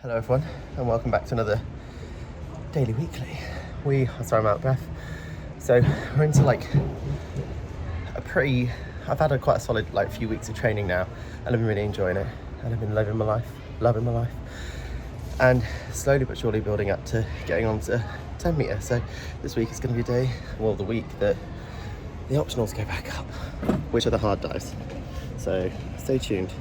Hello everyone, and welcome back to another Daley Weekly. Sorry, I'm out of breath. So we're into like I've had quite a solid few weeks of training now, and I've been really enjoying it, and I've been loving my life, and slowly but surely building up to getting on to 10 metre. So this week is going to be the week that the optionals go back up, which are the hard dives. So stay tuned.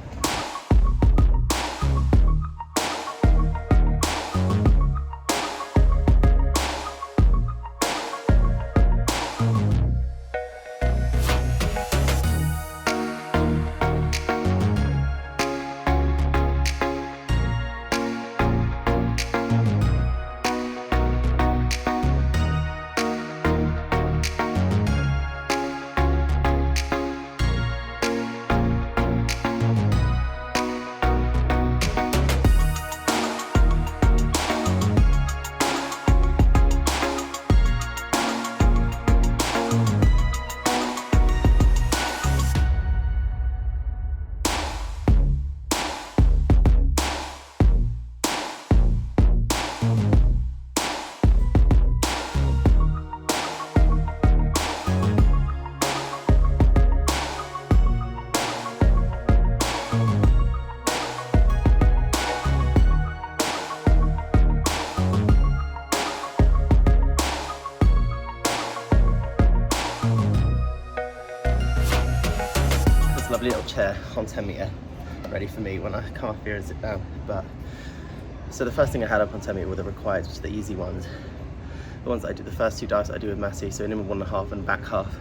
Lovely little chair on 10 metre ready for me when I come up here and sit down. So the first thing I had up on 10 metre were the required, which are the easy ones, the ones that I do, the first two dives I do with Massey, so in 1.5 and back half.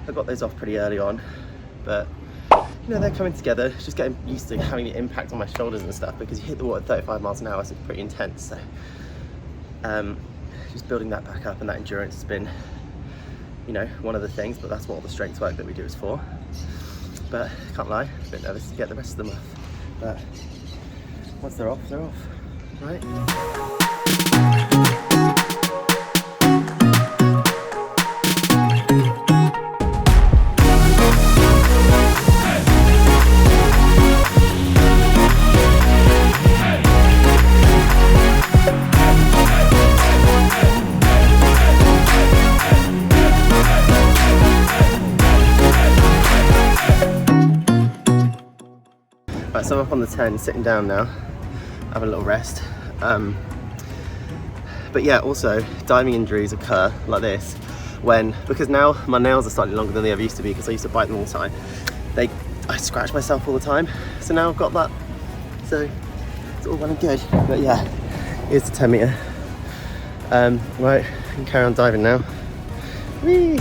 I got those off pretty early on, but they're coming together. Just getting used to having the impact on my shoulders and stuff, because you hit the water at 35 miles an hour, so it's pretty intense. So just building that back up, and that endurance has been one of the things, but that's what all the strength work that we do is for. But I can't lie, a bit nervous to get the rest of them off. But once they're off, right? Right, so I'm up on the 10, sitting down now, having a little rest. But yeah, also diving injuries occur like this because now my nails are slightly longer than they ever used to be, because I used to bite them all the time. I scratch myself all the time, so now I've got that. So it's all well and good. But yeah, here's the 10 metre. Right, I can carry on diving now. Whee!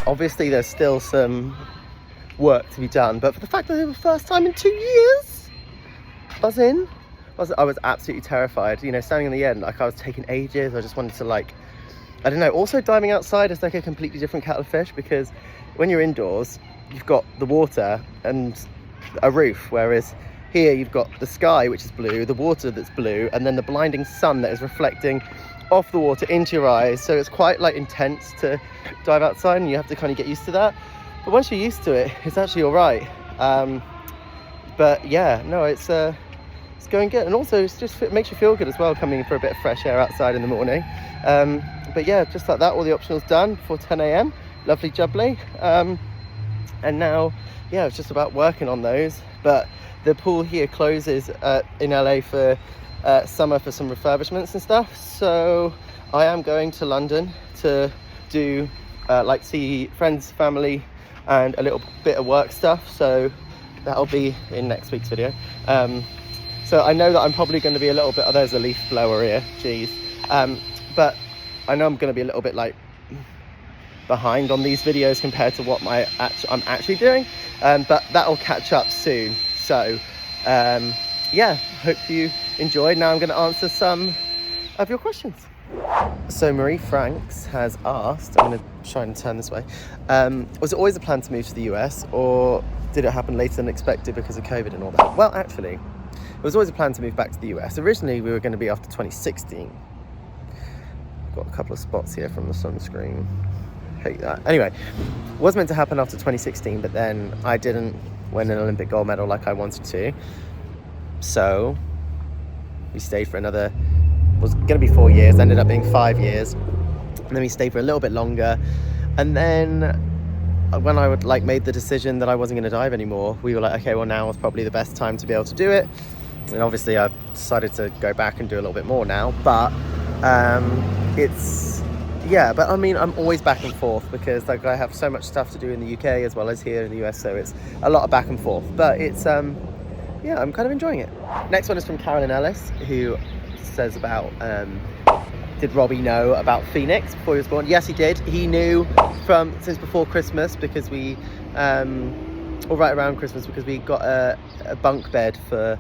Obviously there's still some work to be done, but for the fact that it was the first time in 2 years, I was absolutely terrified. Standing in the end, I was taking ages. I just wanted to I don't know. Also diving outside is a completely different kettle of fish, because when you're indoors, you've got the water and a roof, whereas here you've got the sky, which is blue, the water that's blue, and then the blinding sun that is reflecting off the water into your eyes. So it's quite intense to dive outside, and you have to kind of get used to that. But once you're used to it, it's actually all right. But yeah, no, it's going good, and also it makes you feel good as well, coming for a bit of fresh air outside in the morning. But yeah, just like that, all the optionals done for 10 a.m. Lovely jubbly. And now, yeah, it's just about working on those. But the pool here closes in LA for summer for some refurbishments and stuff, so I am going to London to do see friends, family, and a little bit of work stuff, so that'll be in next week's video. So I know that I'm probably going to be a little bit, there's a leaf blower here, geez, but I know I'm going to be a little bit behind on these videos compared to what I'm actually doing, but that'll catch up soon. So yeah, hope you enjoyed. Now I'm going to answer some of your questions. So Marie Franks has asked, I'm going to try and turn this way, was it always a plan to move to the US, or did it happen later than expected because of COVID and all that? Well, actually, it was always a plan to move back to the US. Originally, we were going to be after 2016. I've got a couple of spots here from the sunscreen. Hate that. Anyway, it was meant to happen after 2016, but then I didn't win an Olympic gold medal like I wanted to. So we stayed for another, was going to be 4 years, ended up being 5 years. And then we stayed for a little bit longer. And then when I made the decision that I wasn't going to dive anymore, we were like, okay, well, now is probably the best time to be able to do it. And obviously I've decided to go back and do a little bit more now, but but I mean, I'm always back and forth because like I have so much stuff to do in the UK as well as here in the US, so it's a lot of back and forth, but it's yeah, I'm kind of enjoying it. Next one is from Carolyn Ellis, who says about did Robbie know about Phoenix before he was born? Yes, he did. He knew since before Christmas, because we or right around Christmas, because we got a bunk bed for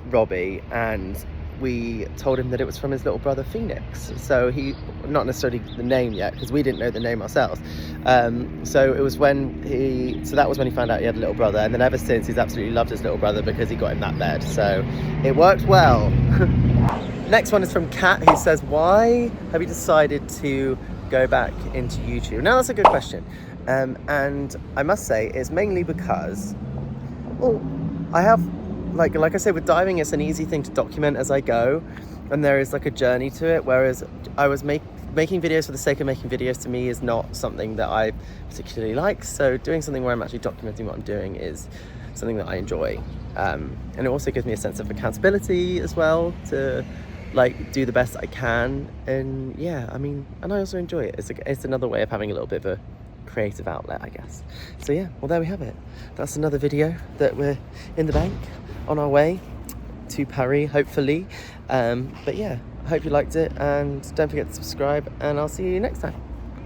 Robbie, and we told him that it was from his little brother Phoenix. So he, not necessarily the name yet, because we didn't know the name ourselves. So it was that was when he found out he had a little brother, and then ever since he's absolutely loved his little brother because he got him that bed. So it worked well. Next one is from Kat, who says, why have you decided to go back into YouTube? Now that's a good question. And I must say it's mainly because, well, I have, like I said, with diving, it's an easy thing to document as I go, and there is like a journey to it, whereas I was making videos for the sake of making videos to me is not something that I particularly like. So doing something where I'm actually documenting what I'm doing is something that I enjoy, and it also gives me a sense of accountability as well to like do the best I can. And yeah, I mean, and I also enjoy it. It's another way of having a little bit of a creative outlet, I guess. So yeah, well, there we have it. That's another video that we're in the bank, on our way to Paris, hopefully. But yeah, I hope you liked it, and don't forget to subscribe, and I'll see you next time.